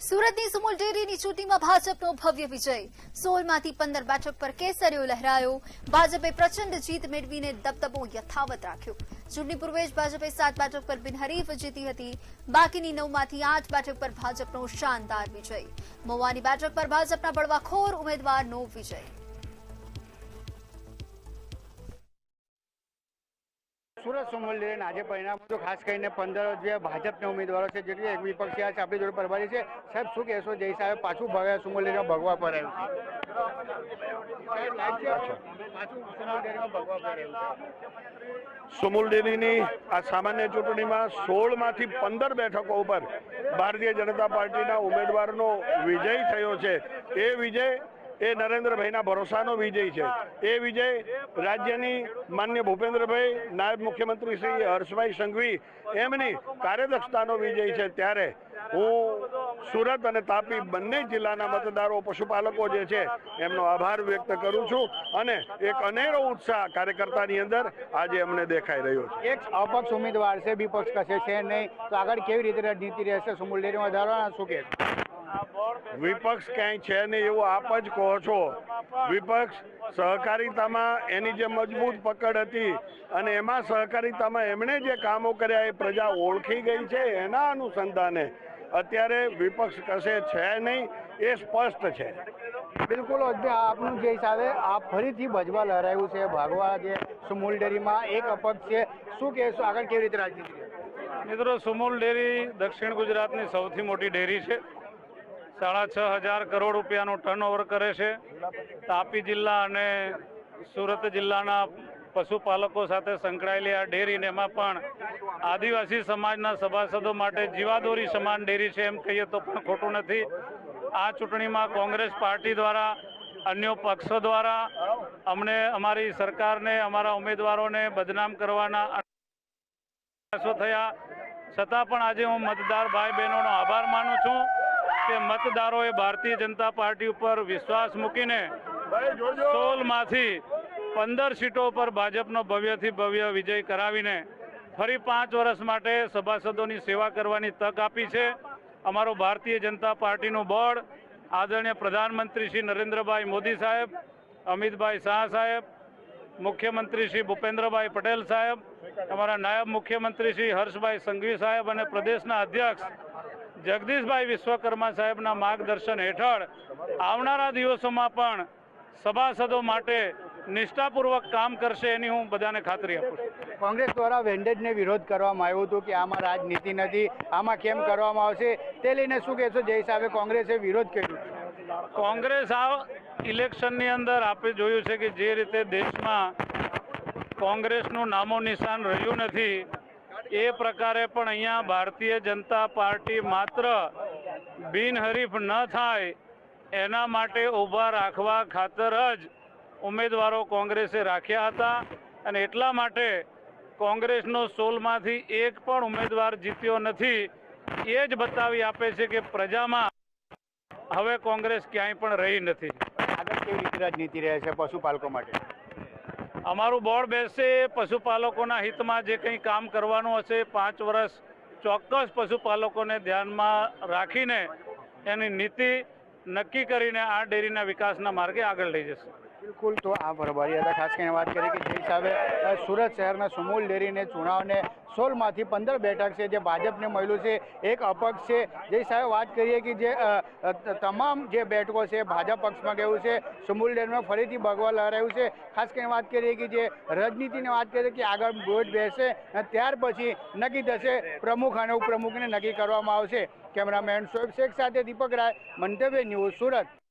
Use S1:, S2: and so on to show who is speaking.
S1: સુરતની સુમુલ ડેરીની ચૂંટણીમાં ભાજપનો ભવ્ય વિજય 16માંથી 15 બેઠક પર કેસરીઓ લહેરાયો। ભાજપે પ્રચંડ જીત મેળવીને દબદબો યથાવત રાખ્યો। ચૂંટણી પૂર્વે જ ભાજપે 7 બેઠક પર બિનહરીફ જીતી હતી। બાકીની 9માંથી 8 બેઠક પર ભાજપનો શાનદાર વિજય। મહુવાની બેઠક પર ભાજપના બળવાખોર ઉમેદવારનો વિજય।
S2: સુરત સુમુલ ડેરીના આજે પરિણામ તો ખાસ કરીને 15 જે ભાજપના ઉમેદવારો છે જેટલી એક વિપક્ષી છે આપણી જોડે પ્રભારી છે। સાહેબ શું કહેશો જય સાહેબ પાછું સુમુલ ડેરીમાં ભગવા પર
S3: સુમુલ ડેરીની આ સામાન્ય ચૂંટણીમાં 16માંથી 15 બેઠકો ઉપર ભારતીય જનતા પાર્ટીના ઉમેદવારનો વિજય થયો છે। એ વિજય એ નરેન્દ્રભાઈના ભરોસાનો વિજય છે। એ વિજય રાજ્યની માન્ય ભૂપેન્દ્રભાઈ, નાયબ મુખ્યમંત્રી શ્રી હર્ષભાઈ સંઘવી એમની કાર્યદક્ષતાનો વિજય છે। ત્યારે હું સુરત અને તાપી બંને જિલ્લાના મતદારો, પશુપાલકો જે છે એમનો આભાર વ્યક્ત કરું છું અને એક અનેરો ઉત્સાહ કાર્યકર્તાની અંદર આજે અમને દેખાઈ રહ્યો છે।
S2: એક અપક્ષ ઉમેદવાર છે, વિપક્ષ કશે છે નહીં, તો આગળ કેવી રીતે રણનીતિ રહેશે સુમુલ ડેરીમાં વધારવાના શું કહે?
S3: વિપક્ષ ક્યાંય છે નહીં એવું આપ જ કહો છો। વિપક્ષ સહકારિતામાં એની જે મજબૂત પકડ હતી અને એમાં સહકારિતામાં એમણે જે કામો કર્યા એ પ્રજા ઓળખી ગઈ છે। એના અનુસંધાને અત્યારે વિપક્ષ કશે છે નહીં એ સ્પષ્ટ છે।
S2: બિલકુલ આપનું જે હિસાબે આ ફરીથી ભજવા લહેરાયું છે ભાગવા જે સુમુલ ડેરીમાં એક અપક્ષ છે, શું કહેશો આગળ કેવી રીતે રાજનીતિ?
S4: મિત્રો, સુમુલ ડેરી દક્ષિણ ગુજરાતની સૌથી મોટી ડેરી છે। 6,500 કરોડ રૂપિયાનું ટર્નઓવર કરે છે। તાપી જિલ્લા અને સુરત જિલ્લાના પશુપાલકો સાથે સંકળાયેલી આ ડેરીને એમાં પણ આદિવાસી સમાજના સભાસદો માટે જીવાદોરી સમાન ડેરી છે એમ કહીએ તો પણ ખોટું નથી। આ ચૂંટણીમાં કોંગ્રેસ પાર્ટી દ્વારા, અન્ય પક્ષો દ્વારા અમને અમારી સરકારને, અમારા ઉમેદવારોને બદનામ કરવાના પ્રયાસો થયા, છતાં પણ આજે હું મતદાર ભાઈ બહેનોનો આભાર માનું છું કે મતદારોએ ભારતીય જનતા પાર્ટી ઉપર વિશ્વાસ મૂકીને 16માંથી 15 સીટો પર ભાજપનો ભવ્યથી ભવ્ય વિજય કરાવીને ફરી 5 વર્ષ માટે સભાસદોની સેવા કરવાની તક આપી છે। અમારો ભારતીય જનતા પાર્ટીનું બોર્ડ આદરણીય પ્રધાનમંત્રી શ્રી નરેન્દ્રભાઈ મોદી સાહેબ, અમિતભાઈ શાહ સાહેબ, મુખ્યમંત્રી શ્રી ભૂપેન્દ્રભાઈ પટેલ સાહેબ, અમારા નાયબ મુખ્યમંત્રી શ્રી હર્ષભાઈ સંઘવી સાહેબ અને પ્રદેશના અધ્યક્ષ જગદીશભાઈ વિશ્વકર્મા સાહેબના માર્ગદર્શન હેઠળ આવનારા દિવસોમાં પણ સભાસદો માટે નિષ્ઠાપૂર્વક કામ કરશે એની હું બધાને ખાતરી આપું છું।
S2: કોંગ્રેસ દ્વારા વેન્ડેજને વિરોધ કરવામાં આવ્યો હતો કે આમાં રાજનીતિ નથી, આમાં કેમ કરવામાં આવશે, તે લઈને શું કહેશો જે હિસાબે કોંગ્રેસે વિરોધ કર્યો?
S4: કોંગ્રેસ આ ઇલેક્શનની અંદર આપણે જોયું છે કે જે રીતે દેશમાં કોંગ્રેસનું નામો નિશાન રહ્યું નથી, એ પ્રકારે પણ અહીંયા ભારતીય જનતા પાર્ટી માત્ર બિનહરીફ ન થાય એના માટે ઊભા રાખવા ખાતર જ ઉમેદવારો કોંગ્રેસે રાખ્યા હતા અને એટલા માટે કોંગ્રેસનો 16માંથી એક પણ ઉમેદવાર જીત્યો નથી। એ જ બતાવી આપે છે કે પ્રજામાં હવે કોંગ્રેસ ક્યાંય પણ રહી નથી।
S2: આગળ કેવી રીતે રાજનીતિ રહે છે પશુપાલકો માટે?
S4: અમારું બોર્ડ બેસશે, પશુપાલકોના હિતમાં જે કંઈ કામ કરવાનું હશે 5 વર્ષ ચોક્કસ પશુપાલકોને ધ્યાનમાં રાખીને એની નીતિ નક્કી કરીને આ ડેરીના વિકાસના માર્ગે આગળ લઈ જશે।
S2: બિલકુલ, તો આ પ્રભારી હતા ખાસ કરીને વાત કરી કે જે હિસાબે સુરત શહેરના સુમુલ ડેરીને ચુનાવને 16માંથી 15 બેઠક છે જે ભાજપને મળ્યું છે, એક અપક્ષ છે। જે હિસાબે વાત કરીએ કે જે તમામ જે બેઠકો છે ભાજપ પક્ષમાં ગયું છે, સુમુલ ડેરીમાં ફરીથી ભગવા લહેરાયું છે। ખાસ કરીને વાત કરીએ કે જે રાજનીતિની વાત કરીએ કે આગળ બોર્ડ બેસે અને ત્યાર પછી નક્કી થશે, પ્રમુખ અને ઉપપ્રમુખને નક્કી કરવામાં આવશે। કેમેરામેન શોએબ શેખ સાથે દીપક રાય, મંતવ્ય ન્યૂઝ, સુરત।